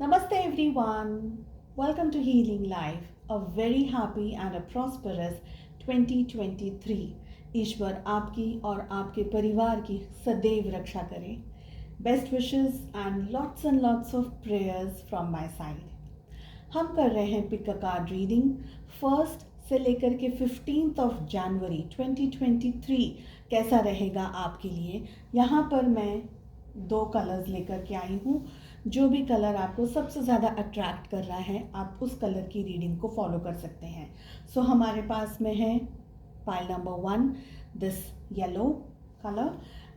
Namaste everyone. Welcome to Healing Life. A very happy and a prosperous 2023. ईश्वर आपकी और आपके परिवार की सदैव रक्षा करे. Best wishes and lots of prayers from my side. हम कर रहे हैं pick a card reading. First से लेकर के 15 जनवरी 2023 कैसा रहेगा आपके लिए. यहाँ पर मैं 2 कलर्स लेकर के आई हूँ. जो भी कलर आपको सबसे ज़्यादा अट्रैक्ट कर रहा है आप उस कलर की रीडिंग को फॉलो कर सकते हैं. सो हमारे पास में है pile number 1 this yellow colour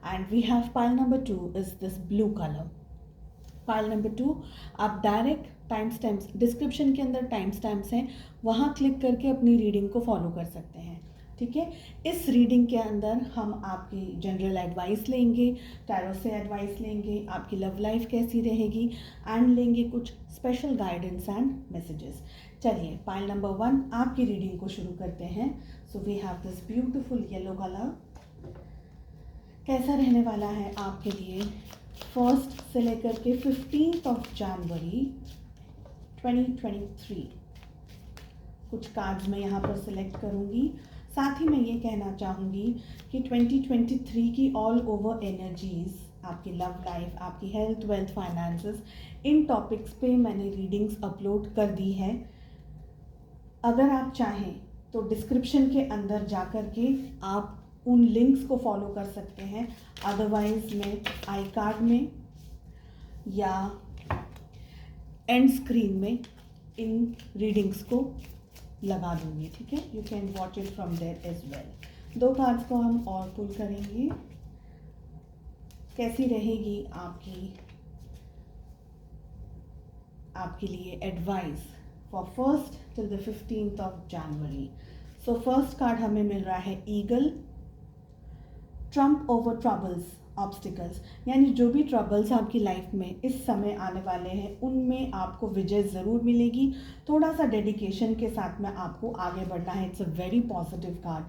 and we have pile number 2 is this blue colour. Pile number 2 आप डायरेक्ट टाइम स्टैम्प्स डिस्क्रिप्शन के अंदर टाइम स्टैम्प्स हैं वहाँ क्लिक करके अपनी रीडिंग को फॉलो कर सकते हैं. ठीक है. इस रीडिंग के अंदर हम आपकी जनरल एडवाइस लेंगे, टैरो से एडवाइस लेंगे, आपकी लव लाइफ कैसी रहेगी एंड लेंगे कुछ स्पेशल गाइडेंस एंड मैसेजेस. चलिए पाइल नंबर 1 आपकी रीडिंग को शुरू करते हैं. So we have this beautiful yellow colour. कैसा रहने वाला है आपके लिए फर्स्ट से लेकर के 15 जनवरी 2023. कुछ कार्ड्स मैं यहाँ पर सिलेक्ट करूँगी. साथ ही मैं ये कहना चाहूँगी कि 2023 की ऑल ओवर एनर्जीज़, आपकी लव लाइफ, आपकी हेल्थ, वेल्थ, फाइनेंसेस, इन टॉपिक्स पे मैंने रीडिंग्स अपलोड कर दी है. अगर आप चाहें तो डिस्क्रिप्शन के अंदर जा कर के आप उन लिंक्स को फॉलो कर सकते हैं. अदरवाइज मैं आई कार्ड में या एंड स्क्रीन में इन रीडिंग्स को लगा दूंगी. ठीक है. You can watch it from there as well. 2 cards को हम और पुल करेंगे. कैसी रहेगी आपके लिए advice for first till the 15 January. So first card हमें मिल रहा है eagle. Trump over troubles obstacles, यानी जो भी ट्रबल्स आपकी लाइफ में इस समय आने वाले हैं उनमें आपको विजय ज़रूर मिलेगी. थोड़ा सा डेडिकेशन के साथ में आपको आगे बढ़ना है. It's a very positive card.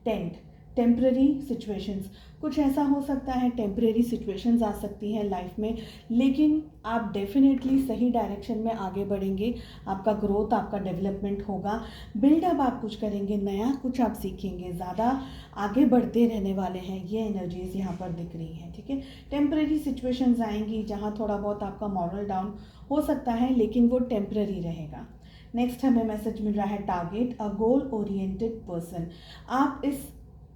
Tent temporary situations, कुछ ऐसा हो सकता है टेम्परेरी सिचुएशंस आ सकती हैं लाइफ में, लेकिन आप डेफिनेटली सही डायरेक्शन में आगे बढ़ेंगे. आपका ग्रोथ, आपका डेवलपमेंट होगा. बिल्डअप आप कुछ करेंगे, नया कुछ आप सीखेंगे, ज़्यादा आगे बढ़ते रहने वाले हैं. ये एनर्जीज़ यहाँ पर दिख रही हैं. ठीक है. टेम्परेरी सिचुएशंस आएंगी जहाँ थोड़ा बहुत आपका मॉरल डाउन हो सकता है, लेकिन वो टेम्परेरी रहेगा. नेक्स्ट हमें मैसेज मिल रहा है टारगेट अ गोल ओरिएंटेड पर्सन. आप इस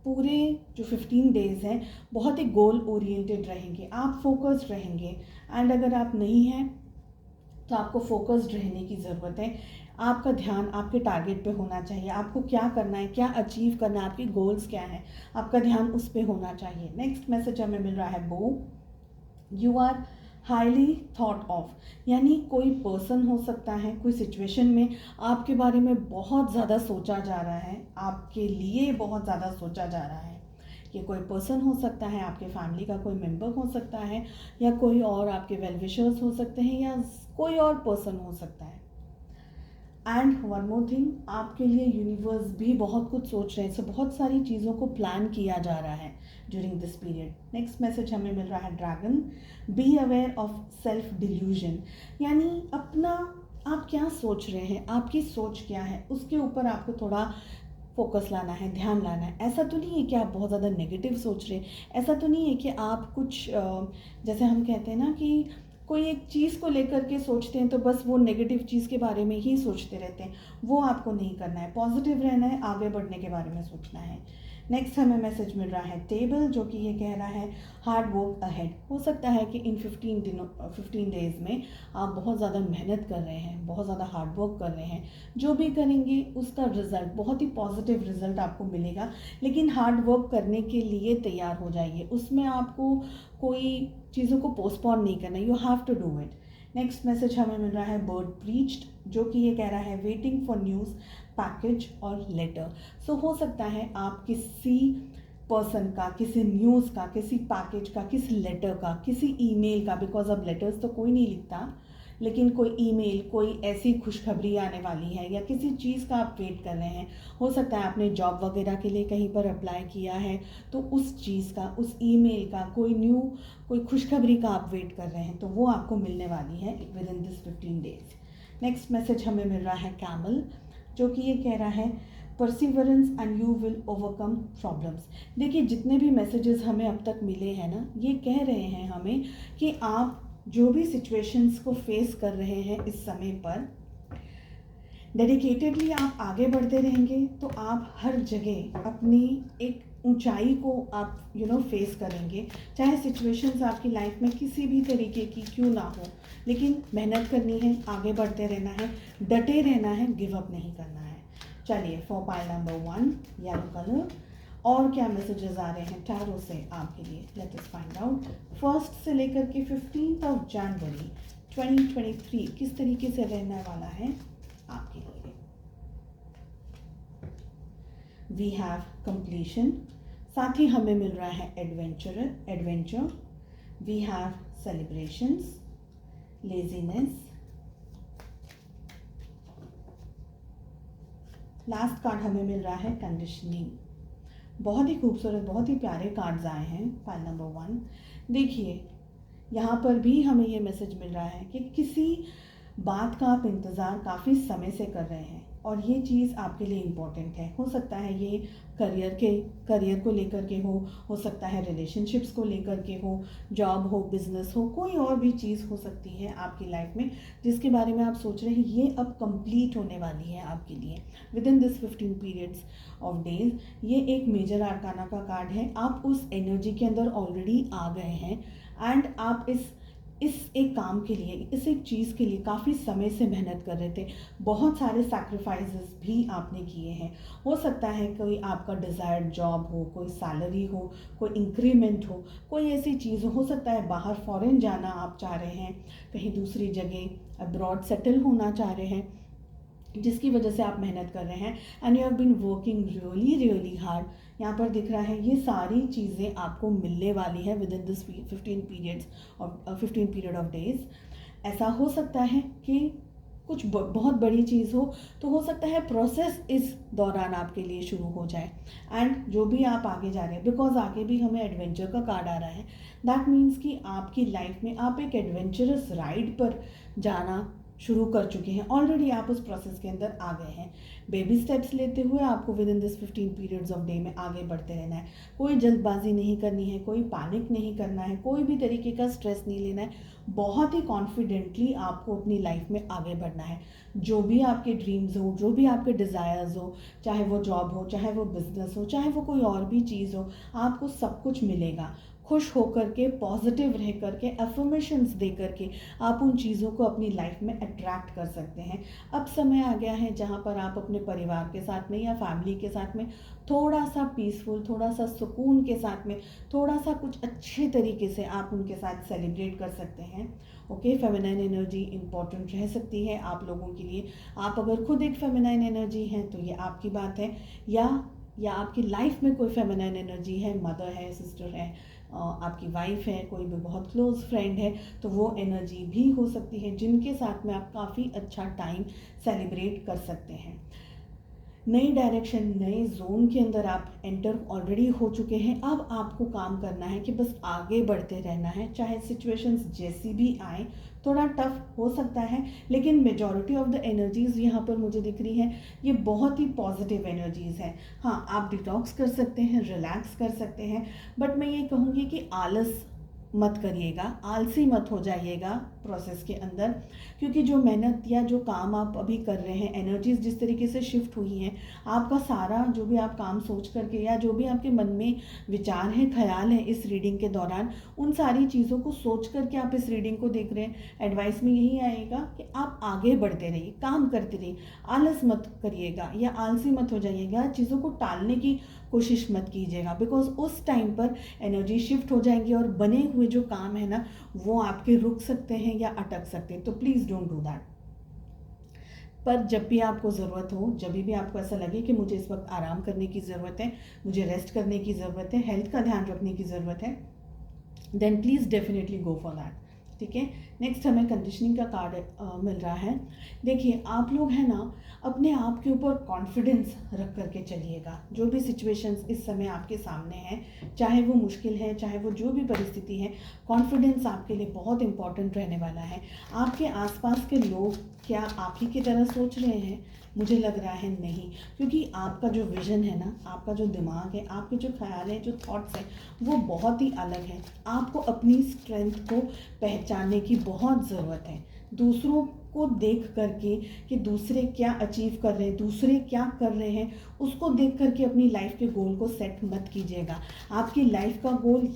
पूरे जो 15 डेज़ हैं बहुत ही गोल ओरिएंटेड रहेंगे, आप फोकस्ड रहेंगे. एंड अगर आप नहीं हैं तो आपको फोकस्ड रहने की ज़रूरत है. आपका ध्यान आपके टारगेट पे होना चाहिए. आपको क्या करना है, क्या अचीव करना है, आपकी गोल्स क्या हैं, आपका ध्यान उस पर होना चाहिए. नेक्स्ट मैसेज हमें मिल रहा है bow. You are highly thought of, यानी कोई पर्सन हो सकता है, कोई सिचुएशन में आपके बारे में बहुत ज़्यादा सोचा जा रहा है, आपके लिए बहुत ज़्यादा सोचा जा रहा है. ये कोई पर्सन हो सकता है, आपके फैमिली का कोई मेंबर हो सकता है, या कोई और आपके वेल विशर्स हो सकते हैं, या कोई और पर्सन हो सकता है. एंड वन मोर थिंग, आपके लिए यूनिवर्स भी बहुत कुछ सोच रहे हैं. सो बहुत सारी चीज़ों को प्लान किया जा रहा है during this period. Next message हमें मिल रहा है dragon. Be aware of self delusion, यानी अपना आप क्या सोच रहे हैं, आपकी सोच क्या है, उसके ऊपर आपको थोड़ा फोकस लाना है, ध्यान लाना है. ऐसा तो नहीं है कि आप बहुत ज़्यादा नेगेटिव सोच रहे हैं. ऐसा तो नहीं है कि आप कुछ जैसे हम कहते हैं ना कि कोई एक चीज़ को लेकर के सोचते हैं तो बस वो नेगेटिव चीज़ के बारे में ही सोचते रहते हैं. वो आपको नहीं करना है. पॉजिटिव रहना है, आगे बढ़ने के बारे में सोचना है. नेक्स्ट हमें मैसेज मिल रहा है टेबल, जो कि ये कह रहा है हार्ड वर्क अहेड. हो सकता है कि इन 15 डेज़ में आप बहुत ज़्यादा मेहनत कर रहे हैं, बहुत ज़्यादा हार्ड वर्क कर रहे हैं. जो भी करेंगे उसका रिज़ल्ट बहुत ही पॉजिटिव रिज़ल्ट आपको मिलेगा. लेकिन हार्ड वर्क करने के लिए तैयार हो जाइए. उसमें आपको कोई चीज़ों को पोस्टपोन नहीं करना. You have to do it. Next message हमें मिल रहा है बर्ड ब्रीच्ड, जो कि ये कह रहा है वेटिंग फॉर न्यूज़, पैकेज और लेटर. सो हो सकता है आप किसी पर्सन का, किसी न्यूज़ का, किसी पैकेज का, किसी लेटर का, किसी ईमेल का, बिकॉज अब लेटर्स तो कोई नहीं लिखता, लेकिन कोई ईमेल, कोई ऐसी खुशखबरी आने वाली है या किसी चीज़ का आप वेट कर रहे हैं। हो सकता है आपने जॉब वगैरह के लिए कहीं पर अप्लाई किया है, तो उस चीज़ का, उस ईमेल का, कोई खुशखबरी का आप वेट कर रहे हैं, तो वो आपको मिलने वाली है with in this 15 days. Next message हमें मिल रहा है कैमल, जो कि ये कह रहा है perseverance and you will overcome problems. देखिए, जितने भी मैसेजेस हमें अब तक मिले हैं ना, ये कह रहे हैं हमें कि आप जो भी सिचुएशंस को फेस कर रहे हैं इस समय पर, डेडिकेटेडली आप आगे बढ़ते रहेंगे तो आप हर जगह अपनी एक ऊंचाई को आप फेस करेंगे। चाहे सिचुएशंस आपकी लाइफ में किसी भी तरीके की क्यों ना हो, लेकिन मेहनत करनी है, आगे बढ़ते रहना है, डटे रहना है, गिव अप नहीं करना है। चलिए, for pile number 1 yellow colour, और क्या मैसेजेस आ रहे हैं टैरो से आपके लिए, लेट अस फाइंड आउट। 1 से लेकर के 15 जनवरी 2023 किस तरीके से रहने वाला है आपके लिए। वी हैव कंप्लीशन, साथ ही हमें मिल रहा है adventure. We have celebrations, laziness. Last card हमें मिल रहा है कंडीशनिंग। बहुत ही खूबसूरत, बहुत ही प्यारे कार्ड्स आए हैं फाइल नंबर 1। देखिए, यहाँ पर भी हमें ये मैसेज मिल रहा है कि किसी बात का आप इंतज़ार काफ़ी समय से कर रहे हैं और ये चीज़ आपके लिए इम्पोर्टेंट है। हो सकता है ये करियर को लेकर के हो सकता है रिलेशनशिप्स को लेकर के हो, जॉब हो, बिजनेस हो, कोई और भी चीज़ हो सकती है आपकी लाइफ में जिसके बारे में आप सोच रहे हैं। ये अब कंप्लीट होने वाली है आपके लिए with in this 15 periods of days. ये एक मेजर आर्काना का कार्ड है। आप उस एनर्जी के अंदर ऑलरेडी आ गए हैं एंड आप इस एक काम के लिए, इस एक चीज़ के लिए काफ़ी समय से मेहनत कर रहे थे। बहुत सारे सैक्रिफाइसेस भी आपने किए हैं। हो सकता है कोई आपका डिज़ायर्ड जॉब हो, कोई सैलरी हो, कोई इंक्रीमेंट कोई ऐसी चीज़ हो सकता है बाहर फॉरेन जाना आप चाह रहे हैं, कहीं दूसरी जगह अब्रॉड सेटल होना चाह रहे हैं, जिसकी वजह से आप मेहनत कर रहे हैं and you have been working really hard. यहाँ पर दिख रहा है ये सारी चीज़ें आपको मिलने वाली है with in this 15 period of days. ऐसा हो सकता है कि कुछ बहुत बड़ी चीज़ हो, तो हो सकता है प्रोसेस इस दौरान आपके लिए शुरू हो जाए एंड जो भी आप आगे जा रहे हैं, बिकॉज आगे भी हमें एडवेंचर का कार्ड आ रहा है, दैट मीन्स कि आपकी लाइफ में आप एक एडवेंचरस राइड पर जाना शुरू कर चुके हैं। ऑलरेडी आप उस प्रोसेस के अंदर आ गए हैं। बेबी स्टेप्स लेते हुए आपको with in this 15 periods of day में आगे बढ़ते रहना है। कोई जल्दबाजी नहीं करनी है, कोई पैनिक नहीं करना है, कोई भी तरीके का स्ट्रेस नहीं लेना है। बहुत ही कॉन्फिडेंटली आपको अपनी लाइफ में आगे बढ़ना है। जो भी आपके ड्रीम्स हो, जो भी आपके डिज़ायर्स हो, चाहे वो जॉब हो, चाहे वो बिजनेस हो, चाहे वो कोई और भी चीज़ हो, आपको सब कुछ मिलेगा। खुश होकर के, पॉजिटिव रह करके, अफर्मेशंस दे करके आप उन चीज़ों को अपनी लाइफ में अट्रैक्ट कर सकते हैं। अब समय आ गया है जहाँ पर आप अपने परिवार के साथ में या फैमिली के साथ में थोड़ा सा पीसफुल, थोड़ा सा सुकून के साथ में, थोड़ा सा कुछ अच्छे तरीके से आप उनके साथ सेलिब्रेट कर सकते हैं। ओके, फेमिनाइन एनर्जी इंपॉर्टेंट रह सकती है आप लोगों के लिए। आप अगर खुद एक फेमिनाइन एनर्जी हैं तो ये आपकी बात है, या आपकी लाइफ में कोई फेमिनाइन एनर्जी है, मदर है, सिस्टर है, आपकी वाइफ है, कोई भी बहुत क्लोज फ्रेंड है, तो वो एनर्जी भी हो सकती है जिनके साथ में आप काफ़ी अच्छा टाइम सेलिब्रेट कर सकते हैं। नई डायरेक्शन, नए जोन के अंदर आप एंटर ऑलरेडी हो चुके हैं। अब आपको काम करना है कि बस आगे बढ़ते रहना है, चाहे सिचुएशंस जैसी भी आए। थोड़ा टफ हो सकता है, लेकिन मेजॉरिटी ऑफ द एनर्जीज़ यहाँ पर मुझे दिख रही हैं, ये बहुत ही पॉजिटिव एनर्जीज़ हैं। हाँ, आप डिटॉक्स कर सकते हैं, रिलैक्स कर सकते हैं, बट मैं ये कहूँगी कि आलस मत करिएगा, आलसी मत हो जाइएगा प्रोसेस के अंदर, क्योंकि जो मेहनत या जो काम आप अभी कर रहे हैं, एनर्जीज जिस तरीके से शिफ्ट हुई हैं, आपका सारा जो भी आप काम सोच करके या जो भी आपके मन में विचार हैं, ख्याल हैं इस रीडिंग के दौरान, उन सारी चीज़ों को सोच करके आप इस रीडिंग को देख रहे हैं। एडवाइस में यही आएगा कि आप आगे बढ़ते रहिए, काम करते रहिए, आलस मत करिएगा या आलसी मत हो जाइएगा, चीज़ों को टालने की कोशिश मत कीजिएगा, बिकॉज उस टाइम पर एनर्जी शिफ्ट हो जाएंगी और बने हुए जो काम है ना, वो आपके रुक सकते हैं या अटक सकते हैं। तो प्लीज़ डोंट डू दैट। पर जब भी आपको ज़रूरत हो, जब भी आपको ऐसा लगे कि मुझे इस वक्त आराम करने की ज़रूरत है, मुझे रेस्ट करने की ज़रूरत है, हेल्थ का ध्यान रखने की ज़रूरत है, then please definitely go for that. ठीक है, नेक्स्ट हमें कंडीशनिंग का कार्ड मिल रहा है। देखिए आप लोग हैं ना, अपने आप के ऊपर कॉन्फिडेंस रख करके चलिएगा। जो भी सिचुएशंस इस समय आपके सामने हैं, चाहे वो मुश्किल है, चाहे वो जो भी परिस्थिति है, कॉन्फिडेंस आपके लिए बहुत इंपॉर्टेंट रहने वाला है। आपके आसपास के लोग क्या आप ही की तरह सोच रहे हैं? मुझे लग रहा है नहीं, क्योंकि आपका जो विज़न है ना, आपका जो दिमाग है, आपके जो ख्याल हैं, जो थॉट्स हैं, वो बहुत ही अलग हैं। आपको अपनी स्ट्रेंथ को पहचानने की बहुत ज़रूरत है। दूसरों को देख करके कि दूसरे क्या अचीव कर रहे हैं, दूसरे क्या कर रहे हैं, उसको देख करके अपनी लाइफ के गोल को सेट मत कीजिएगा। आपकी लाइफ का गोल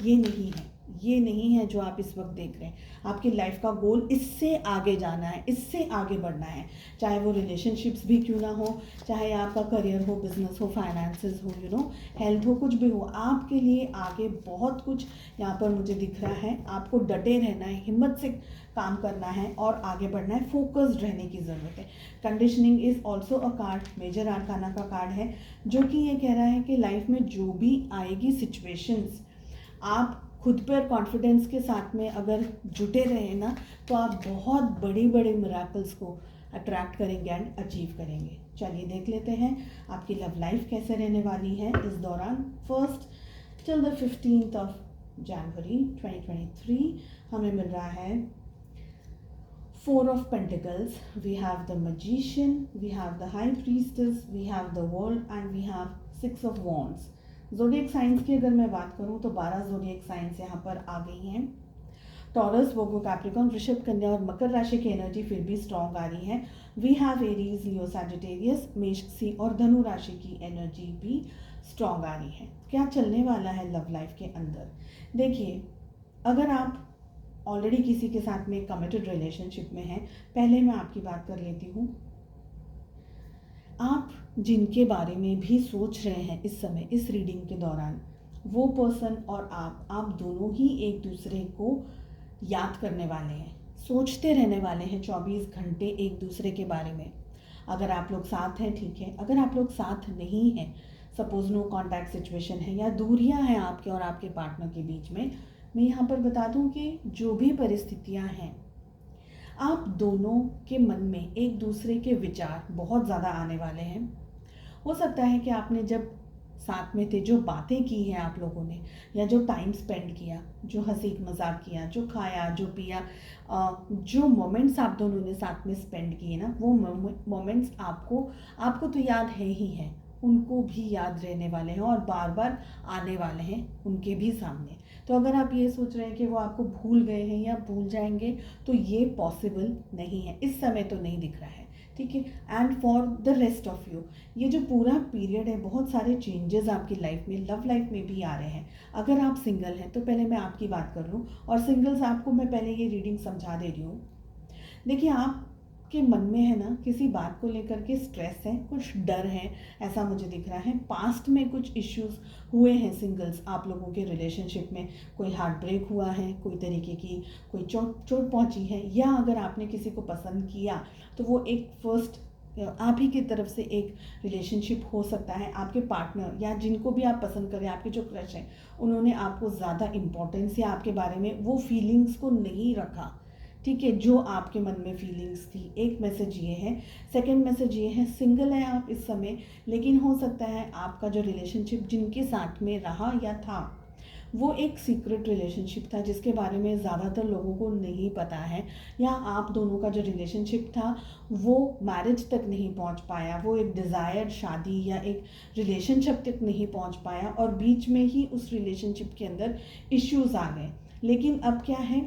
ये नहीं है जो आप इस वक्त देख रहे हैं। आपकी लाइफ का गोल इससे आगे जाना है, इससे आगे बढ़ना है। चाहे वो रिलेशनशिप्स भी क्यों ना हो, चाहे आपका करियर हो, बिजनेस हो, फाइनेंसेस हो, हेल्थ हो, कुछ भी हो, आपके लिए आगे बहुत कुछ यहाँ पर मुझे दिख रहा है। आपको डटे रहना है, हिम्मत से काम करना है और आगे बढ़ना है, फोकस्ड रहने की ज़रूरत है। Conditioning is also a card, major arcana का कार्ड है, जो कि ये कह रहा है कि लाइफ में जो भी आएगी सिचुएशंस, आप खुद पर कॉन्फिडेंस के साथ में अगर जुटे रहे ना, तो आप बहुत बड़ी बड़े मिराकल्स को अट्रैक्ट करेंगे एंड अचीव करेंगे। चलिए देख लेते हैं आपकी लव लाइफ कैसे रहने वाली है इस दौरान। 1st till the 15th of January 2023 हमें मिल रहा है 4 of Pentacles, we have the Magician, we have the High Priestess, we have the World and we have 6 of Wands। Zodiac science की अगर मैं बात करूं तो 12 ज़ोडिएक साइंस यहाँ पर आ गई हैं। टॉरस, वर्गो, कैप्रिकॉर्न, वृषभ, कन्या और मकर राशि की एनर्जी फिर भी स्ट्रॉन्ग आ रही है। We have Aries, Leo, Sagittarius, मेष, सिंह और धनु राशि की एनर्जी भी स्ट्रॉन्ग आ रही है। क्या चलने वाला है लव लाइफ के अंदर? देखिए, अगर आप ऑलरेडी किसी के साथ में कमिटेड रिलेशनशिप में हैं, पहले मैं आपकी बात कर लेती हूँ। आप जिनके बारे में भी सोच रहे हैं इस समय, इस रीडिंग के दौरान, वो पर्सन और आप दोनों ही एक दूसरे को याद करने वाले हैं, सोचते रहने वाले हैं 24 घंटे एक दूसरे के बारे में। अगर आप लोग साथ हैं ठीक है, अगर आप लोग साथ नहीं हैं, सपोज नो कॉन्टैक्ट सिचुएशन है या दूरियां हैं आपके और आपके पार्टनर के बीच में, मैं यहाँ पर बता दूँ कि जो भी परिस्थितियाँ हैं, आप दोनों के मन में एक दूसरे के विचार बहुत ज़्यादा आने वाले हैं। हो सकता है कि आपने जब साथ में थे, जो बातें की हैं आप लोगों ने, या जो टाइम स्पेंड किया, जो हंसी मजाक किया, जो खाया, जो पिया, जो मोमेंट्स आप दोनों ने साथ में स्पेंड किए ना, वो मोमेंट्स आपको तो याद है ही है, उनको भी याद रहने वाले हैं और बार बार आने वाले हैं उनके भी सामने। तो अगर आप ये सोच रहे हैं कि वो आपको भूल गए हैं या भूल जाएंगे, तो ये पॉसिबल नहीं है, इस समय तो नहीं दिख रहा है, ठीक है। And for the rest of you, ये जो पूरा पीरियड है, बहुत सारे चेंजेस आपकी लाइफ में, लव लाइफ में भी आ रहे हैं। अगर आप सिंगल हैं तो पहले मैं आपकी बात कर लूँ, और सिंगल्स आपको मैं पहले ये रीडिंग समझा दे रही हूँ। देखिए, आपके मन में है ना, किसी बात को लेकर के स्ट्रेस है, कुछ डर है, ऐसा मुझे दिख रहा है। पास्ट में कुछ इश्यूज हुए हैं सिंगल्स, आप लोगों के रिलेशनशिप में कोई हार्ट ब्रेक हुआ है, कोई तरीके की कोई चोट पहुंची है, या अगर आपने किसी को पसंद किया तो वो एक फर्स्ट आप ही की तरफ से एक रिलेशनशिप हो सकता है। आपके पार्टनर या जिनको भी आप पसंद करें, आपके जो क्रश हैं, उन्होंने आपको ज़्यादा इम्पोर्टेंस या आपके बारे में वो फीलिंग्स को नहीं रखा, ठीक है, जो आपके मन में फीलिंग्स थी। एक मैसेज ये है। सेकंड मैसेज ये है, सिंगल है आप इस समय, लेकिन हो सकता है आपका जो रिलेशनशिप जिनके साथ में रहा या था, वो एक सीक्रेट रिलेशनशिप था जिसके बारे में ज़्यादातर लोगों को नहीं पता है, या आप दोनों का जो रिलेशनशिप था वो मैरिज तक नहीं पहुंच पाया, वो एक डिज़ायर्ड शादी या एक रिलेशनशिप तक नहीं पहुंच पाया, और बीच में ही उस रिलेशनशिप के अंदर इश्यूज़ आ गए। लेकिन अब क्या है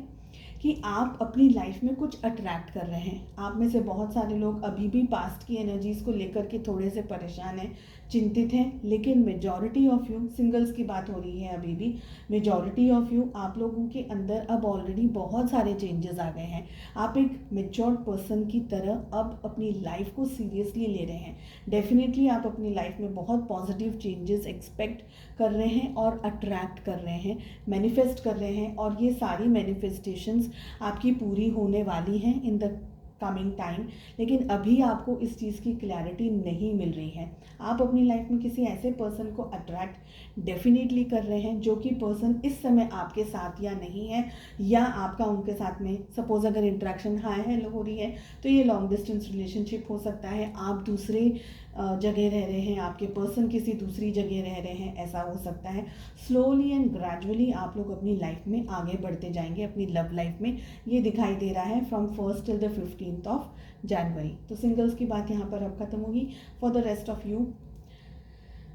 कि आप अपनी लाइफ में कुछ अट्रैक्ट कर रहे हैं। आप में से बहुत सारे लोग अभी भी पास्ट की एनर्जीज़ को लेकर के थोड़े से परेशान हैं, चिंतित हैं, लेकिन मेजॉरिटी ऑफ यू, सिंगल्स की बात हो रही है अभी भी, मेजॉरिटी ऑफ यू, आप लोगों के अंदर अब ऑलरेडी बहुत सारे चेंजेस आ गए हैं। आप एक मेच्योर्ड पर्सन की तरह अब अपनी लाइफ को सीरियसली ले रहे हैं। डेफिनेटली आप अपनी लाइफ में बहुत पॉजिटिव चेंजेस एक्सपेक्ट कर रहे हैं और अट्रैक्ट कर रहे हैं, मैनिफेस्ट कर रहे हैं, और ये सारी मैनिफेस्टेशंस आपकी पूरी होने वाली हैं इन द कमिंग टाइम, लेकिन अभी आपको इस चीज़ की क्लैरिटी नहीं मिल रही है। आप अपनी लाइफ में किसी ऐसे पर्सन को अट्रैक्ट डेफिनेटली कर रहे हैं जो कि पर्सन इस समय आपके साथ या नहीं है, या आपका उनके साथ में सपोज अगर इंटरेक्शन हाई हेलो हो रही है तो ये लॉन्ग डिस्टेंस रिलेशनशिप हो सकता है। आप दूसरे जगह रह रहे हैं, आपके पर्सन किसी दूसरी जगह रह रहे हैं, ऐसा हो सकता है। स्लोली एंड ग्रेजुअली आप लोग अपनी लाइफ में आगे बढ़ते जाएंगे, अपनी लव लाइफ में, ये दिखाई दे रहा है from 1st till the 15th of January. तो सिंगल्स की बात यहाँ पर अब खत्म होगी। For the rest of you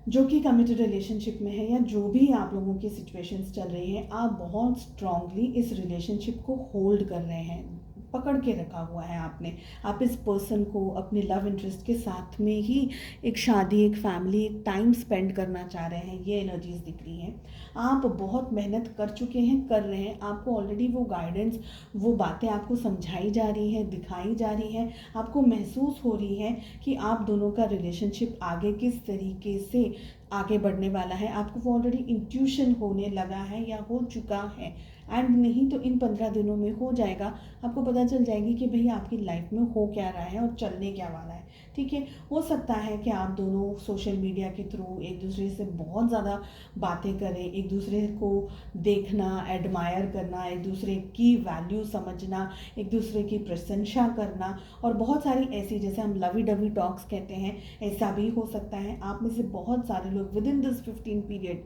जो कि कमिटेड रिलेशनशिप में है या जो भी आप लोगों की सिचुएशंस चल रही है, आप बहुत स्ट्रांगली इस रिलेशनशिप को होल्ड कर रहे हैं, पकड़ के रखा हुआ है आपने। आप इस पर्सन को अपने लव इंटरेस्ट के साथ में ही एक शादी, एक फैमिली, एक टाइम स्पेंड करना चाह रहे हैं, ये एनर्जीज दिख रही हैं। आप बहुत मेहनत कर चुके हैं, कर रहे हैं, आपको ऑलरेडी वो गाइडेंस, वो बातें आपको समझाई जा रही है, दिखाई जा रही है, आपको महसूस हो रही है कि आप दोनों का रिलेशनशिप आगे किस तरीके से आगे बढ़ने वाला है। आपको वो ऑलरेडी इंट्यूशन होने लगा है या हो चुका है, एंड नहीं तो इन 15 दिनों में हो जाएगा। आपको पता चल जाएगी कि भई आपकी लाइफ में हो क्या रहा है और चलने क्या वाला है। ठीक है, हो सकता है कि आप दोनों सोशल मीडिया के थ्रू एक दूसरे से बहुत ज़्यादा बातें करें, एक दूसरे को देखना, एडमायर करना, एक दूसरे की वैल्यू समझना, एक दूसरे की प्रशंसा करना, और बहुत सारी ऐसी, जैसे हम लवी डवी टॉक्स कहते हैं, ऐसा भी हो सकता है। आप में से बहुत सारे लोग with in this 15 period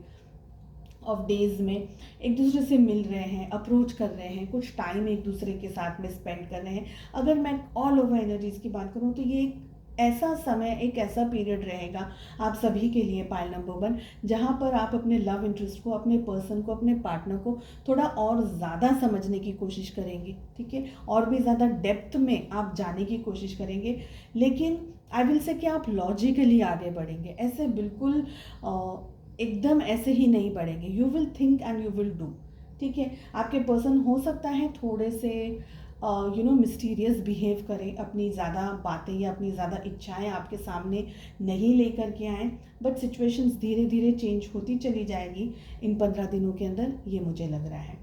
of days में एक दूसरे से मिल रहे हैं, अप्रोच कर रहे हैं, कुछ टाइम एक दूसरे के साथ में स्पेंड कर रहे हैं। अगर मैं ऑल ओवर एनर्जीज की बात करूं तो ये एक ऐसा समय, एक ऐसा पीरियड रहेगा आप सभी के लिए, पाइल नंबर 1, जहां पर आप अपने लव इंटरेस्ट को, अपने पर्सन को, अपने पार्टनर को थोड़ा और ज़्यादा समझने की कोशिश करेंगे। ठीक है, और भी ज़्यादा डेप्थ में आप जाने की कोशिश करेंगे, लेकिन आई विल से कि आप लॉजिकली आगे बढ़ेंगे, ऐसे बिल्कुल एकदम ऐसे ही नहीं बढ़ेंगे। You will think and you will do. ठीक है, आपके पर्सन हो सकता है थोड़े से मिस्टीरियस बिहेव करें, अपनी ज़्यादा बातें या अपनी ज़्यादा इच्छाएं आपके सामने नहीं लेकर के आएँ, बट सिचुएशंस धीरे धीरे चेंज होती चली जाएगी इन 15 दिनों के अंदर, ये मुझे लग रहा है।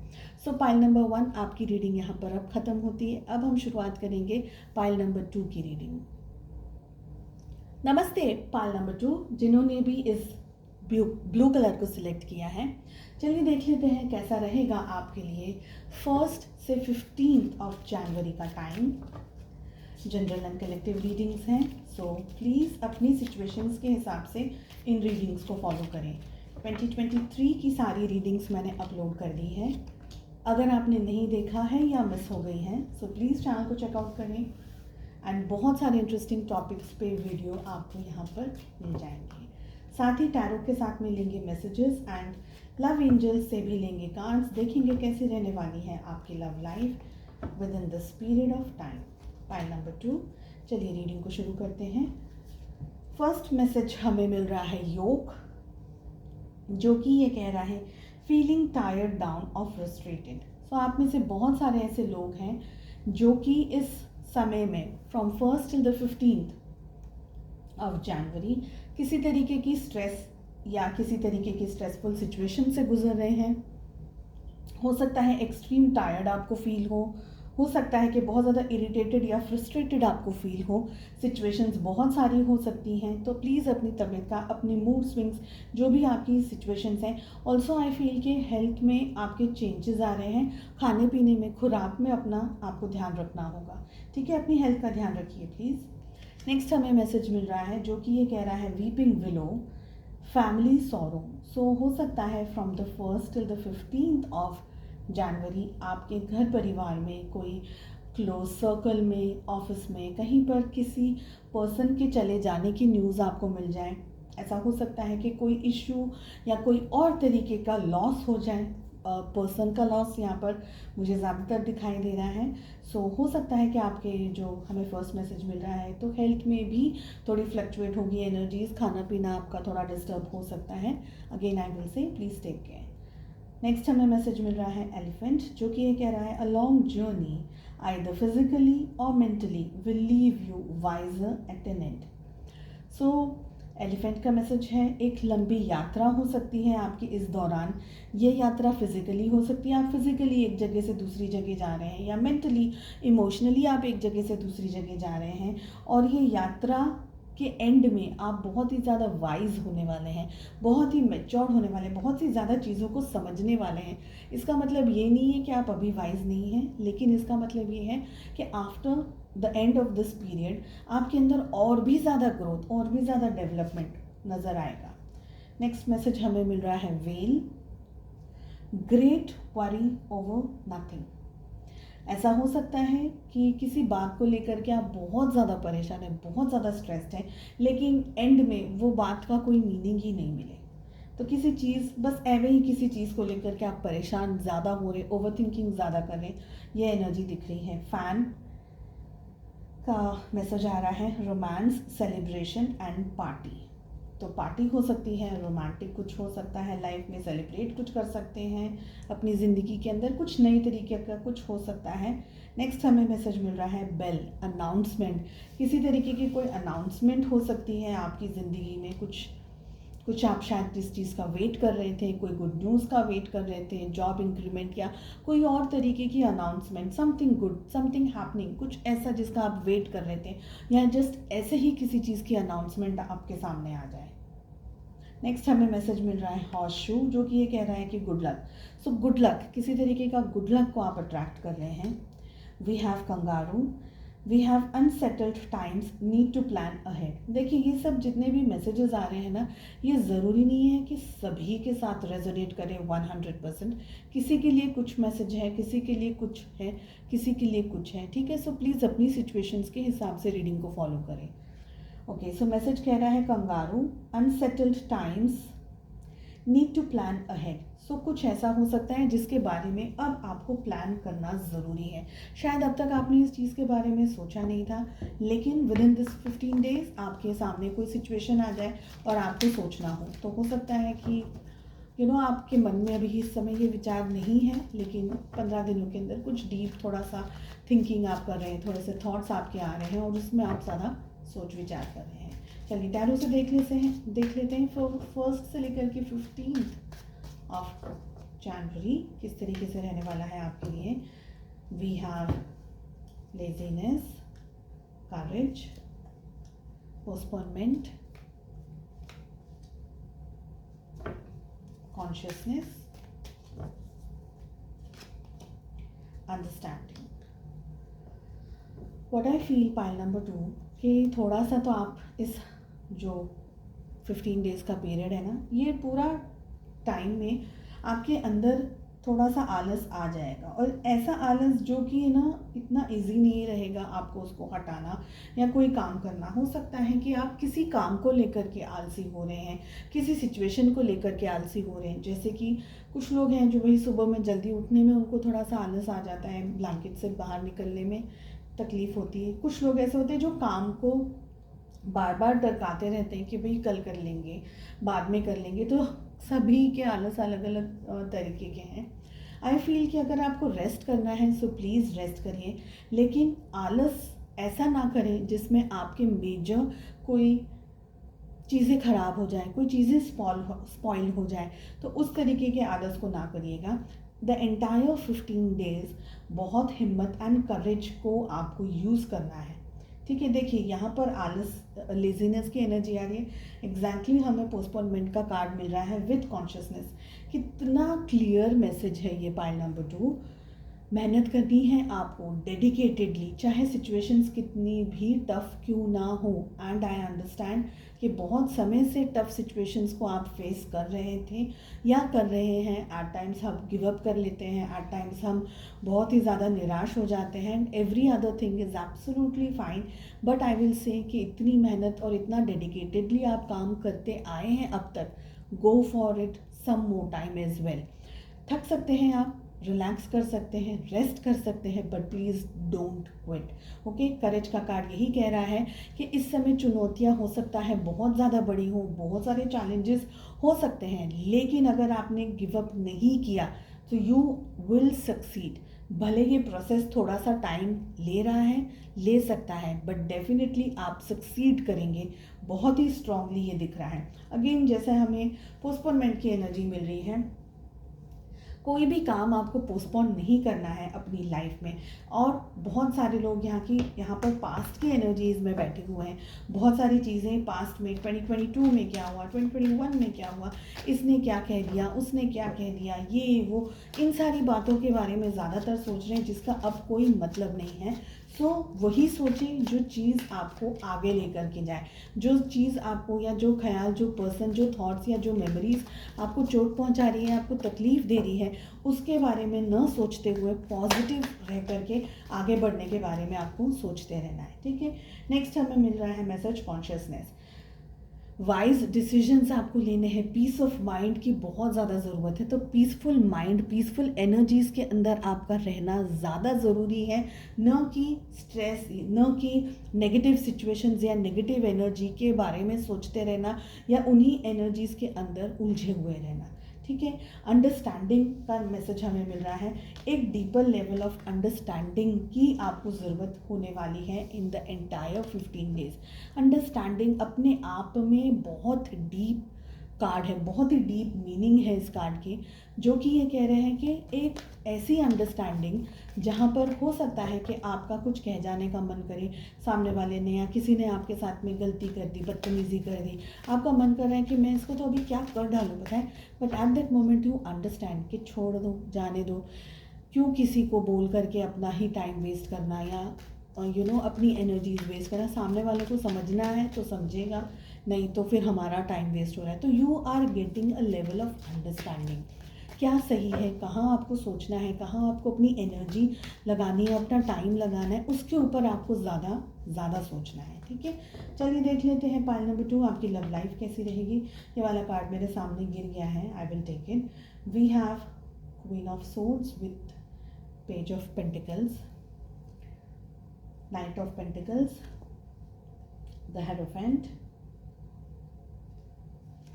सो पाइल नंबर 1 आपकी रीडिंग यहाँ पर अब ख़त्म होती है। अब हम शुरुआत करेंगे पाइल नंबर 2 की रीडिंग। नमस्ते पाइल नंबर 2, जिन्होंने भी इस ब्लू कलर को सिलेक्ट किया है। चलिए देख लेते हैं कैसा रहेगा आपके लिए 1st से 15th ऑफ जनवरी का time. General and collective readings हैं, सो प्लीज़ अपनी सिचुएशंस के हिसाब से इन रीडिंग्स को फॉलो करें। 2023 की सारी रीडिंग्स मैंने अपलोड कर दी है। अगर आपने नहीं देखा है या मिस हो गई हैं, सो प्लीज़ चैनल को चेकआउट करें, एंड बहुत सारे इंटरेस्टिंग टॉपिक्स पे वीडियो आपको यहाँ पर मिल जाएंगे। साथ ही टैरो के साथ में लेंगे मैसेजेस, एंड लव एंजल्स से भी लेंगे कार्ड्स, देखेंगे कैसी रहने वाली है आपकी love life with in this period of time. Pile number 2, चलिए रीडिंग को शुरू करते हैं। फर्स्ट मैसेज हमें मिल रहा है योग, जो कि ये कह रहा है फीलिंग टायर्ड डाउन और फ्रस्ट्रेटेड। सो आप में से बहुत सारे ऐसे लोग हैं जो कि इस समय में from 1st till the 15th of January किसी तरीके की स्ट्रेस या किसी तरीके की स्ट्रेसफुल सिचुएशन से गुजर रहे हैं। हो सकता है एक्सट्रीम टायर्ड आपको फील हो सकता है कि बहुत ज़्यादा इरिटेटेड या फ्रस्ट्रेटेड आपको फील हो। सिचुएशंस बहुत सारी हो सकती हैं, तो प्लीज़ अपनी तबीयत का, अपनी मूड स्विंग्स, जो भी आपकी सिचुएशंस हैं, ऑल्सो आई फील कि हेल्थ में आपके चेंजेस आ रहे हैं, खाने पीने में, खुराक में अपना आपको ध्यान रखना होगा। ठीक है, अपनी हेल्थ का ध्यान रखिए प्लीज़। नेक्स्ट हमें मैसेज मिल रहा है जो कि ये कह रहा है वीपिंग विलो, फैमिली सॉरो। सो हो सकता है from the 1st till the 15th of January आपके घर परिवार में, कोई क्लोज सर्कल में, ऑफिस में, कहीं पर किसी पर्सन के चले जाने की न्यूज़ आपको मिल जाए। ऐसा हो सकता है कि कोई इशू या कोई और तरीके का लॉस हो जाए, पर्सन का लॉस यहाँ पर मुझे ज़्यादातर दिखाई दे रहा है। सो हो सकता है कि आपके जो हमें फर्स्ट मैसेज मिल रहा है, तो हेल्थ में भी थोड़ी फ्लक्चुएट होगी एनर्जीज, खाना पीना आपका थोड़ा डिस्टर्ब हो सकता है। Again I will say please take care. Next हमें मैसेज मिल रहा है एलिफेंट, जो कि ये कह रहा है a long journey either physically और mentally will leave you wiser at an end. So elephant का मैसेज है एक लंबी यात्रा हो सकती है आपकी इस दौरान। ये यात्रा फिजिकली हो सकती है, आप फिजिकली एक जगह से दूसरी जगह जा रहे हैं, या मेंटली इमोशनली आप एक जगह से दूसरी जगह जा रहे हैं। और ये यात्रा के एंड में आप बहुत ही ज़्यादा वाइज होने वाले हैं, बहुत ही मैच्योर होने वाले हैं, बहुत सी ज़्यादा चीज़ों को समझने वाले हैं। इसका मतलब ये नहीं है कि आप अभी वाइज नहीं हैं, लेकिन इसका मतलब ये है कि after the end of this period आपके अंदर और भी ज़्यादा ग्रोथ, और भी ज़्यादा डेवलपमेंट नज़र आएगा। नेक्स्ट मैसेज हमें मिल रहा है well, great worry over nothing. ऐसा हो सकता है कि किसी बात को लेकर के आप बहुत ज़्यादा परेशान हैं, बहुत ज़्यादा स्ट्रेस्ड हैं, लेकिन एंड में वो बात का कोई मीनिंग ही नहीं मिले। तो किसी चीज़, बस एवे ही किसी चीज़ को लेकर के आप परेशान ज़्यादा हो रहे, ओवर थिंकिंग ज़्यादा कर रहे, ये एनर्जी दिख रही है। फैन का मैसेज आ रहा है रोमांस, सेलिब्रेशन एंड पार्टी। तो पार्टी हो सकती है, रोमांटिक कुछ हो सकता है, लाइफ में सेलिब्रेट कुछ कर सकते हैं, अपनी ज़िंदगी के अंदर कुछ नई तरीके का कुछ हो सकता है। नेक्स्ट हमें मैसेज मिल रहा है बेल, अनाउंसमेंट। किसी तरीके की कोई अनाउंसमेंट हो सकती है आपकी ज़िंदगी में, कुछ आप शायद जिस चीज़ का वेट कर रहे थे, कोई गुड न्यूज़ का वेट कर रहे थे, जॉब इंक्रीमेंट या कोई और तरीके की announcement, something good, something happening, कुछ ऐसा जिसका आप वेट कर रहे थे, या जस्ट ऐसे ही किसी चीज़ की अनाउंसमेंट आपके सामने आ जाए। नेक्स्ट हमें मैसेज मिल रहा है हॉर्स शू, जो कि ये कह रहा है कि good luck. So good luck, किसी तरीके का गुड लक को आप अट्रैक्ट कर रहे हैं। We have kangaroo, we have unsettled times, need to plan ahead. देखिए ये सब जितने भी मैसेजेस आ रहे हैं ना, ये ज़रूरी नहीं है कि सभी के साथ रेजोनेट करें 100%। किसी के लिए कुछ मैसेज है, किसी के लिए कुछ है, किसी के लिए कुछ है, ठीक है। सो प्लीज़ अपनी सिचुएशंस के हिसाब से रीडिंग को फॉलो करें। ओके, सो मैसेज कह रहा है kangaroo, unsettled times, need to plan ahead. So कुछ ऐसा हो सकता है जिसके बारे में अब आपको प्लान करना ज़रूरी है। शायद अब तक आपने इस चीज़ के बारे में सोचा नहीं था, लेकिन विद इन दिस 15 डेज आपके सामने कोई सिचुएशन आ जाए और आपको सोचना हो सकता है कि आपके मन में अभी इस समय ये विचार नहीं है, लेकिन 15 दिनों के अंदर कुछ डीप थोड़ा सा थिंकिंग आप कर रहे हैं, थोड़े से थॉट्स आपके आ रहे हैं और उसमें आप ज़्यादा सोच विचार कर रहे हैं। चलिए टैरो से देख लेते हैं फर्स्ट से लेकर के 15 ऑफ जनवरी किस तरीके से रहने वाला है आपके लिए। We have laziness, courage, postponement, consciousness, understanding. What I feel pile number 2 कि थोड़ा सा तो आप इस जो 15 डेज़ का पीरियड है ना, ये पूरा टाइम में आपके अंदर थोड़ा सा आलस आ जाएगा, और ऐसा आलस जो कि ना इतना इजी नहीं रहेगा आपको उसको हटाना या कोई काम करना। हो सकता है कि आप किसी काम को लेकर के आलसी हो रहे हैं, किसी सिचुएशन को लेकर के आलसी हो रहे हैं। जैसे कि कुछ लोग हैं जो भाई सुबह में जल्दी उठने में उनको थोड़ा सा आलस आ जाता है, ब्लैंकेट से बाहर निकलने में तकलीफ़ होती है। कुछ लोग ऐसे होते हैं जो काम को बार बार टरकाते रहते हैं कि भाई कल कर लेंगे, बाद में कर लेंगे। तो सभी के आलस अलग अलग तरीके के हैं। आई फील कि अगर आपको रेस्ट करना है सो प्लीज़ रेस्ट करिए, लेकिन आलस ऐसा ना करें जिसमें आपके मेजर कोई चीज़ें ख़राब हो जाएं, कोई चीज़ें स्पॉइल हो जाए, तो उस तरीके के आलस को ना करिएगा। द एंटायर 15 डेज़ बहुत हिम्मत एंड करेज को आपको यूज़ करना है, ठीक है। देखिए यहाँ पर आलस, लेजीनेस की एनर्जी आ रही है, एग्जैक्टली हमें पोस्टपोनमेंट का कार्ड मिल रहा है विद कॉन्शियसनेस। कितना क्लियर मैसेज है ये पाइल नंबर 2। मेहनत करनी है आपको डेडिकेटेडली, चाहे सिचुएशंस कितनी भी टफ़ क्यों ना हो। एंड आई अंडरस्टैंड कि बहुत समय से टफ़ सिचुएशंस को आप फेस कर रहे थे या कर रहे हैं। एट टाइम्स हम गिव अप कर लेते हैं, एट टाइम्स हम बहुत ही ज़्यादा निराश हो जाते हैं। Every other thing is absolutely fine, but I will से कि इतनी मेहनत और इतना डेडिकेटेडली आप काम करते आए हैं अब तक, go for it some more time as well. थक सकते हैं आप, रिलैक्स कर सकते हैं, रेस्ट कर सकते हैं, but please don't quit. Okay, courage का कार्ड यही कह रहा है कि इस समय चुनौतियां हो सकता है बहुत ज़्यादा बड़ी हो, बहुत सारे चैलेंजेस हो सकते हैं, लेकिन अगर आपने गिव अप नहीं किया तो यू विल सक्सीड। भले ये प्रोसेस थोड़ा सा टाइम ले रहा है, ले सकता है, बट डेफिनेटली आप सक्सीड करेंगे। बहुत ही स्ट्रांगली ये दिख रहा है। अगेन जैसे हमें पोस्टपोनमेंट की एनर्जी मिल रही है, कोई भी काम आपको पोस्टपोन नहीं करना है अपनी लाइफ में। और बहुत सारे लोग यहाँ पर पास्ट की एनर्जीज में बैठे हुए हैं। बहुत सारी चीज़ें पास्ट में 2022 में क्या हुआ, 2021 में क्या हुआ, इसने क्या कह दिया, उसने क्या कह दिया, ये वो, इन सारी बातों के बारे में ज़्यादातर सोच रहे हैं जिसका अब कोई मतलब नहीं है। सो वही सोचें जो चीज़ आपको आगे लेकर के जाए, जो चीज़ आपको, या जो ख्याल, जो पर्सन, जो थॉट्स या जो मेमोरीज आपको चोट पहुंचा रही है, आपको तकलीफ़ दे रही है, उसके बारे में न सोचते हुए पॉजिटिव रह करके आगे बढ़ने के बारे में आपको सोचते रहना है। ठीक है। नेक्स्ट हमें मिल रहा है मैसेज कॉन्शियसनेस। वाइज डिसीजंस आपको लेने हैं, पीस ऑफ माइंड की बहुत ज़्यादा ज़रूरत है। तो पीसफुल माइंड, पीसफुल एनर्जीज़ के अंदर आपका रहना ज़्यादा ज़रूरी है, न कि स्ट्रेस, न कि नेगेटिव सिचुएशंस या नेगेटिव एनर्जी के बारे में सोचते रहना या उन्हीं एनर्जीज़ के अंदर उलझे हुए रहना। ठीक है। अंडरस्टैंडिंग का मैसेज हमें मिल रहा है। एक डीपर लेवल ऑफ अंडरस्टैंडिंग की आपको ज़रूरत होने वाली है in the entire 15 days. Understanding अपने आप में बहुत डीप कार्ड है, बहुत ही डीप मीनिंग है इस कार्ड की, जो कि ये कह रहे हैं कि एक ऐसी अंडरस्टैंडिंग जहाँ पर हो सकता है कि आपका कुछ कह जाने का मन करे, सामने वाले ने या किसी ने आपके साथ में गलती कर दी, बदतमीज़ी कर दी, आपका मन कर रहा है कि मैं इसको तो अभी क्या कर डालूँ बताएं, but at that moment you understand कि छोड़ दो, जाने दो, क्यों किसी को बोल करके अपना ही टाइम वेस्ट करना या अपनी एनर्जीज वेस्ट करना। सामने वाले को समझना है तो समझेगा, नहीं तो फिर हमारा टाइम वेस्ट हो रहा है। तो you are getting a level of understanding, क्या सही है, कहाँ आपको सोचना है, कहाँ आपको अपनी एनर्जी लगानी है, अपना टाइम लगाना है, उसके ऊपर आपको ज़्यादा सोचना है। ठीक है। चलिए देख लेते हैं पाइल नंबर 2, आपकी लव लाइफ कैसी रहेगी। ये वाला कार्ड मेरे सामने गिर गया है, I will take it. We have queen of swords with page of pentacles, Knight of Pentacles, the Hierophant,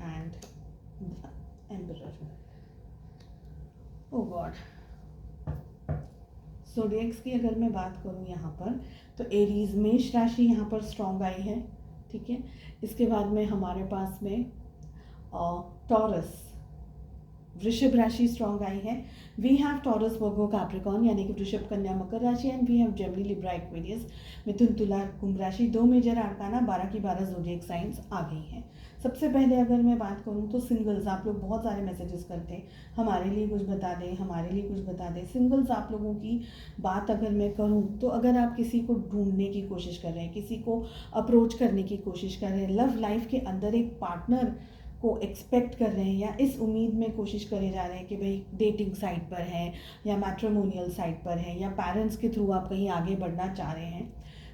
and the Emperor. Oh God. Zodiacs की अगर मैं बात करूँ यहाँ पर, तो एरीज, मेष राशि यहाँ पर स्ट्रॉन्ग आई है। ठीक है। इसके बाद में हमारे पास में टॉरस, वृषभ राशि स्ट्रॉन्ग आई है। We have Taurus, Virgo, Capricorn यानी कि वृषभ, कन्या, मकर राशि, and we have Gemini, Libra, Aquarius, मिथुन, तुला, कुंभ राशि। 2 मेजर आर्काना, 12 की 12 ज़ोडिएक साइंस आ गई हैं। सबसे पहले अगर मैं बात करूं तो सिंगल्स, आप लोग बहुत सारे मैसेजेस करते हैं, हमारे लिए कुछ बता दें, हमारे लिए कुछ बता दें। सिंगल्स आप लोगों की बात अगर मैं करूं तो अगर आप किसी को ढूंढने की कोशिश कर रहे हैं, किसी को अप्रोच करने की कोशिश कर रहे हैं, लव लाइफ के अंदर एक पार्टनर को एक्सपेक्ट कर रहे हैं या इस उम्मीद में कोशिश करे जा रहे हैं कि भाई डेटिंग साइट पर है या मैट्रिमोनियल साइट पर है या पेरेंट्स के थ्रू आप कहीं आगे बढ़ना चाह रहे हैं,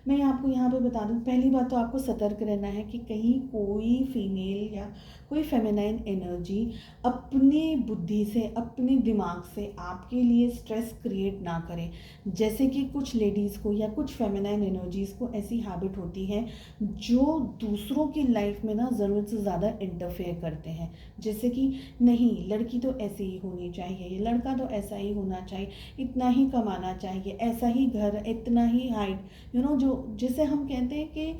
मैं आपको यहाँ पे बता दूँ, पहली बात तो आपको सतर्क रहना है कि कहीं कोई फीमेल या कोई फेमिनाइन एनर्जी अपनी बुद्धि से, अपने दिमाग से आपके लिए स्ट्रेस क्रिएट ना करे। जैसे कि कुछ लेडीज़ को या कुछ फेमिनाइन एनर्जीज़ को ऐसी हैबिट होती है जो दूसरों की लाइफ में ना ज़रूरत से ज़्यादा इंटरफेयर करते हैं। जैसे कि नहीं, लड़की तो ऐसे ही होनी चाहिए, ये लड़का तो ऐसा ही होना चाहिए, इतना ही कमाना चाहिए, ऐसा ही घर, इतना ही हाइट, जो जिसे हम कहते हैं कि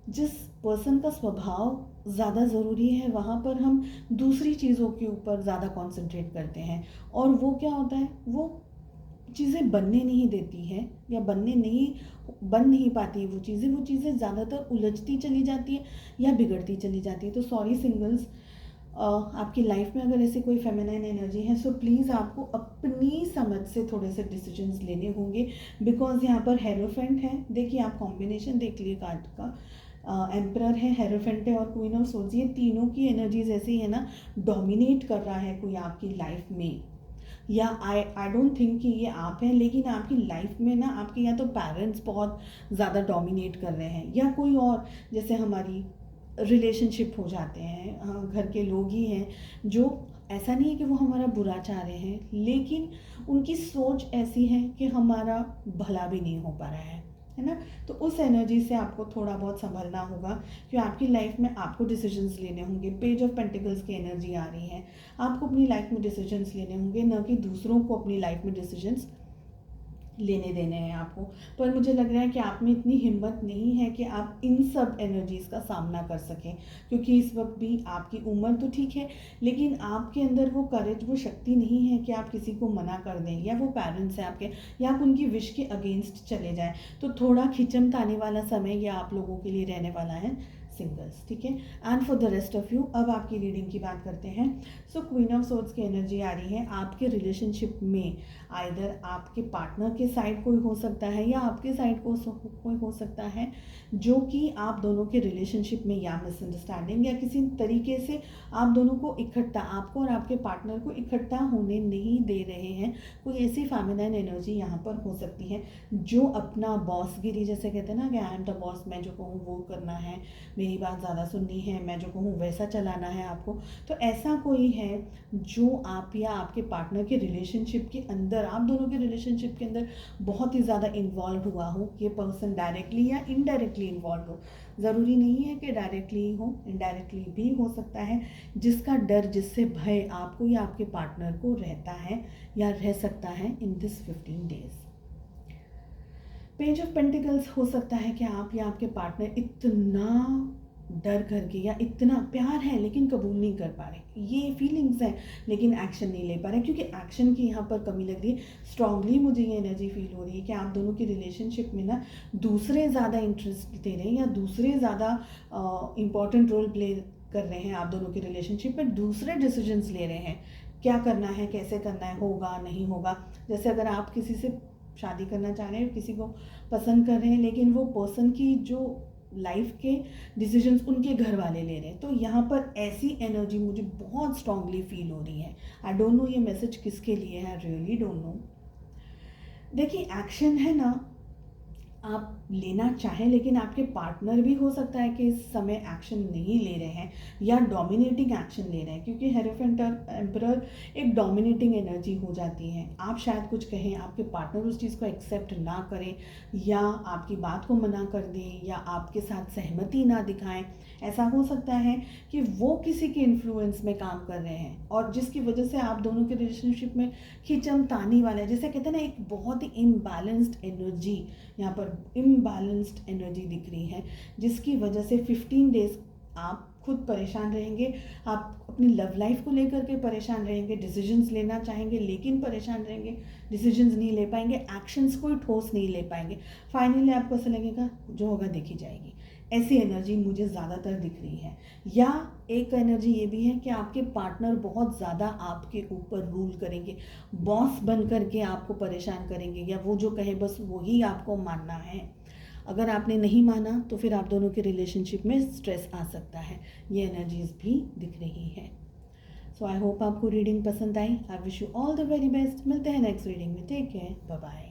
जिस पर्सन का स्वभाव ज़्यादा ज़रूरी है वहाँ पर हम दूसरी चीज़ों के ऊपर ज़्यादा कंसंट्रेट करते हैं, और वो क्या होता है, वो चीज़ें बनने नहीं देती हैं या बन नहीं पाती वो चीज़ें ज़्यादातर उलझती चली जाती है या बिगड़ती चली जाती है। तो सॉरी सिंगल्स, आपकी लाइफ में अगर ऐसी कोई फेमिनाइन एनर्जी है, सो प्लीज़ आपको अपनी समझ से थोड़े से डिसीजंस लेने होंगे, बिकॉज यहाँ पर हेरोफेंट है। देखिए आप कॉम्बिनेशन देख लिए कार्ड का, एम्परर है, हेरोफेंट है और क्वीन ऑफ सोर्ड्स, ये तीनों की एनर्जीज ऐसी है ना, डोमिनेट कर रहा है कोई आपकी लाइफ में, या आई डोंट थिंक कि ये आप हैं, लेकिन आपकी लाइफ में ना आपके या तो पेरेंट्स बहुत ज़्यादा डोमिनेट कर रहे हैं या कोई और, जैसे हमारी रिलेशनशिप हो जाते हैं, घर के लोग ही हैं जो, ऐसा नहीं है कि वो हमारा बुरा चाह रहे हैं, लेकिन उनकी सोच ऐसी है कि हमारा भला भी नहीं हो पा रहा है ना। तो तो उस एनर्जी से आपको थोड़ा बहुत संभलना होगा, कि आपकी लाइफ में आपको डिसीजंस लेने होंगे। पेज ऑफ पेंटिकल्स की एनर्जी आ रही है, आपको अपनी लाइफ में डिसीजंस लेने होंगे, न कि दूसरों को अपनी लाइफ में डिसीजंस लेने देने हैं आपको। पर मुझे लग रहा है कि आप में इतनी हिम्मत नहीं है कि आप इन सब एनर्जीज़ का सामना कर सकें, क्योंकि इस वक्त भी आपकी उम्र तो ठीक है, लेकिन आपके अंदर वो करेज, वो शक्ति नहीं है कि आप किसी को मना कर दें, या वो पेरेंट्स हैं आपके, या आप उनकी विश के अगेंस्ट चले जाएं। तो थोड़ा खिंचमताने वाला समय ये आप लोगों के लिए रहने वाला है, सिंगल्स, ठीक है। And for the rest of you, अब आपकी रीडिंग की बात करते हैं। सो क्वीन ऑफ सोर्ड्स की एनर्जी आ रही है आपके रिलेशनशिप में। आइदर आपके पार्टनर के साइड कोई हो सकता है, या आपके साइड को कोई हो सकता है, जो कि आप दोनों के रिलेशनशिप में या मिसअंडरस्टैंडिंग या किसी तरीके से आप दोनों को इकट्ठा, आपको और आपके पार्टनर को इकट्ठा होने नहीं दे रहे हैं। कोई ऐसी फेमिनाइन एनर्जी यहाँ पर हो सकती है, जो अपना बॉसगिरी, जैसे कहते हैं ना कि आई एम द बॉस, मैं जो कहूँ वो करना है, मेरी बात ज़्यादा सुननी है, मैं जो कहूँ वैसा चलाना है आपको। तो ऐसा कोई है जो आप या आपके पार्टनर के रिलेशनशिप के अंदर, आप दोनों के रिलेशनशिप के अंदर बहुत ही ज़्यादा इन्वॉल्व हुआ हो। ये पर्सन डायरेक्टली या इनडायरेक्टली इन्वॉल्व हो, ज़रूरी नहीं है कि डायरेक्टली हो, इनडायरेक्टली भी हो सकता है। जिसका डर, जिससे भय आपको या आपके पार्टनर को रहता है या रह सकता है in this 15 days. Page of pentacles हो सकता है कि आप या आपके पार्टनर इतना डर करके, या इतना प्यार है लेकिन कबूल नहीं कर पा रहे, ये फीलिंग्स हैं लेकिन एक्शन नहीं ले पा रहे, क्योंकि एक्शन की यहाँ पर कमी लग रही है। स्ट्रांगली मुझे ये एनर्जी फील हो रही है कि आप दोनों की रिलेशनशिप में ना दूसरे ज़्यादा इंटरेस्ट दे रहे हैं, या दूसरे ज़्यादा इम्पॉर्टेंट रोल प्ले कर रहे हैं। आप दोनों की रिलेशनशिप में दूसरे डिसीजंस ले रहे हैं, क्या करना है, कैसे करना है, होगा नहीं होगा। जैसे अगर आप किसी से शादी करना चाह रहे हैं, किसी को पसंद कर रहे हैं, लेकिन वो पर्सन की जो लाइफ के डिसीजंस उनके घर वाले ले रहे हैं, तो यहाँ पर ऐसी एनर्जी मुझे बहुत स्ट्रांगली फील हो रही है। आई डोंट नो ये मैसेज किसके लिए है, आई रियली डोंट नो। देखिए, एक्शन है ना, आप लेना चाहें, लेकिन आपके पार्टनर भी हो सकता है कि इस समय एक्शन नहीं ले रहे हैं, या डोमिनेटिंग एक्शन ले रहे हैं, क्योंकि हेरोफेंट एम्परर एक डोमिनेटिंग एनर्जी हो जाती है। आप शायद कुछ कहें, आपके पार्टनर उस चीज़ को एक्सेप्ट ना करें, या आपकी बात को मना कर दें, या आपके साथ सहमति ना दिखाएं। ऐसा हो सकता है कि वो किसी के इन्फ्लुएंस में काम कर रहे हैं, और जिसकी वजह से आप दोनों के रिलेशनशिप में खिंचमतानी वाला है। जैसे कहते हैं ना, एक बहुत ही इम्बैलेंस्ड एनर्जी, यहाँ पर इम्बैलेंस्ड एनर्जी दिख रही है, जिसकी वजह से 15 डेज आप खुद परेशान रहेंगे, आप अपनी लव लाइफ को लेकर के परेशान रहेंगे, डिसीजंस लेना चाहेंगे लेकिन परेशान रहेंगे, डिसीजंस नहीं ले पाएंगे, एक्शंस कोई ठोस नहीं ले पाएंगे। फाइनली आपको ऐसा लगेगा जो होगा देखी जाएगी। ऐसी एनर्जी मुझे ज़्यादातर दिख रही है। या एक एनर्जी ये भी है कि आपके पार्टनर बहुत ज़्यादा आपके ऊपर रूल करेंगे, बॉस बन करके आपको परेशान करेंगे, या वो जो कहे बस वही आपको मानना है। अगर आपने नहीं माना तो फिर आप दोनों के रिलेशनशिप में स्ट्रेस आ सकता है। ये एनर्जीज भी दिख रही है। सो आई होप आपको रीडिंग पसंद आई। I wish you all the very best. मिलते हैं नेक्स्ट रीडिंग में। Take care, bye bye.